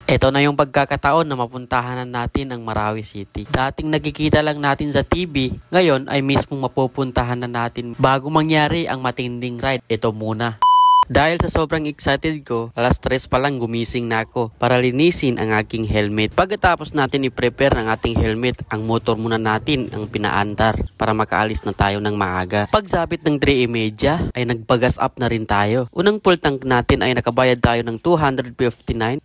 Ito na yung pagkakataon na mapuntahan natin ang Marawi City. Dating nakikita lang natin sa TV, ngayon ay mismong mapupuntahan na natin bago mangyari ang matinding ride. Ito muna. Dahil sa sobrang excited ko, alas 3 pa lang gumising na ako para linisin ang aking helmet. Pagkatapos natin i-prepare ang ating helmet, ang motor muna natin ang pinaandar para makaalis na tayo ng maaga. Pagsapit ng 3:30 ay nagpagas up na rin tayo. Unang full tank natin ay nakabayad tayo ng 259.32.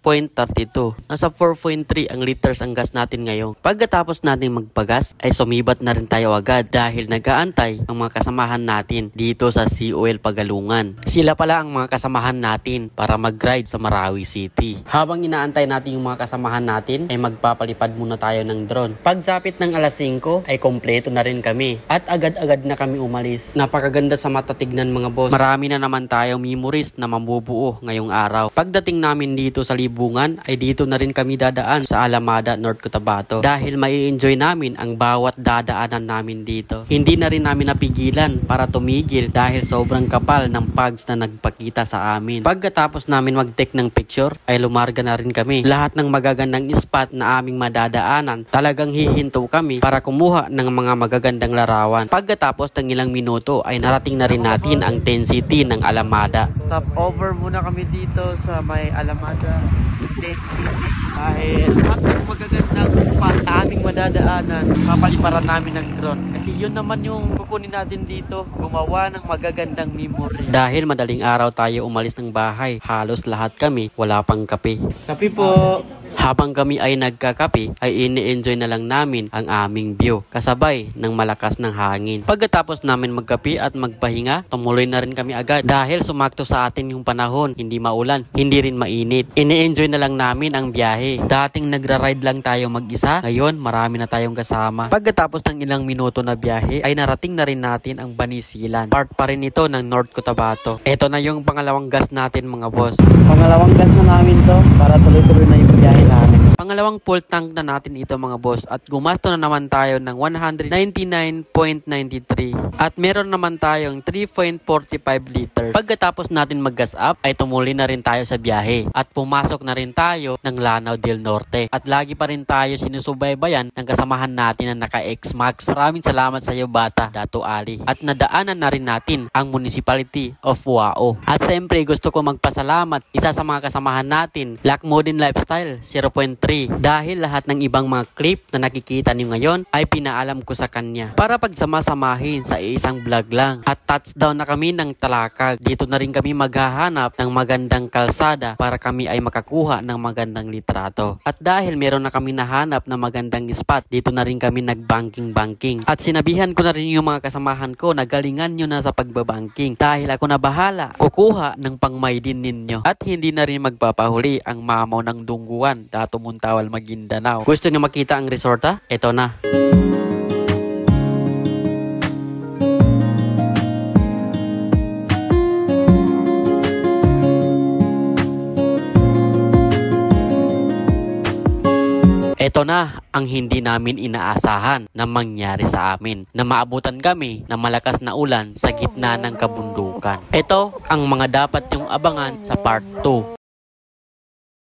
Nasa 4.3 ang liters ang gas natin ngayon. Pagkatapos natin magpagas ay sumibat na rin tayo agad dahil nag-aantay ang mga kasamahan natin dito sa COL Pagalungan. Sila pala ang mga kasamahan natin para mag-ride sa Marawi City. Habang inaantay natin yung mga kasamahan natin ay magpapalipad muna tayo ng drone. Pagsapit ng alas 5 ay kompleto na rin kami at agad-agad na kami umalis. Napakaganda sa mata tignan mga boss. Marami na naman tayong memories na mabubuo ngayong araw. Pagdating namin dito sa Libungan ay dito na rin kami dadaan sa Alamada, North Cotabato dahil mai-enjoy namin ang bawat dadaanan namin dito. Hindi na rin namin napigilan para tumigil dahil sobrang kapal ng pugs na nagpakita sa amin. Pagkatapos namin mag-take ng picture ay lumarga na rin kami. Lahat ng magagandang spot na aming madadaanan talagang hihinto kami para kumuha ng mga magagandang larawan. Pagkatapos ng ilang minuto ay narating na rin natin ang Tent City ng Alamada. Stop over muna kami dito sa may Alamada Tent City dahil lahat ng magagandang spot na aming madadaanan papaliparan namin ng drone kasi yun naman yung kukunin natin dito, gumawa ng magagandang memory. Dahil madaling araw tayo umalis ng bahay, halos lahat kami wala pang kape. Kape po! Habang kami ay nagkakape, ay ini-enjoy na lang namin ang aming view, kasabay ng malakas ng hangin. Pagkatapos namin magkape at magpahinga, tumuloy na rin kami agad dahil sumakto sa atin yung panahon, hindi maulan, hindi rin mainit. Ini-enjoy na lang namin ang biyahe. Dating nagra-ride lang tayo mag-isa, ngayon marami na tayong kasama. Pagkatapos ng ilang minuto na biyahe, ay narating na rin natin ang Banisilan. Part pa rin ito ng North Cotabato. Ito na yung pangalawang gas natin mga boss. Pangalawang gas na namin to para tuloy-tuloy na yung biyahe namin. Pangalawang full tank na natin ito mga boss at gumasto na naman tayo ng 199.93 at meron naman tayong 3.45 liters. Pagkatapos natin mag-gas up ay tumuli na rin tayo sa biyahe at pumasok na rin tayo ng Lanao del Norte at lagi pa rin tayo sinusubaybayan ng kasamahan natin na naka-X-Max. Maraming salamat sa iyo bata, Dato Ali. At nadaanan na rin natin ang Municipality of Wao. At siyempre gusto ko magpasalamat isa sa mga kasamahan natin, Black Modern Lifestyle 0.3 dahil lahat ng ibang mga clip na nakikita niyo ngayon ay pinaalam ko sa kanya para pagsama-samahin sa isang vlog lang. At touchdown na kami ng Talakag. Dito na rin kami maghahanap ng magandang kalsada para kami ay makakuha ng magandang litrato. At dahil meron na kami nahanap na magandang spot, dito na rin kami nag-banking-banking. At sinabihan ko na rin yung mga kasamahan ko na galingan nyo na sa pagbabanking dahil ako na bahala kukuha ng pangmaydin ninyo. At hindi na rin magpapahuli ang mamaw ng Dungguan, Dato Muntawal, Maguindanao. Gusto niyo makita ang resorta? Ito na. Ito na ang hindi namin inaasahan na mangyari sa amin, na maabutan kami ng malakas na ulan sa gitna ng kabundukan. Ito ang mga dapat yung abangan sa part 2.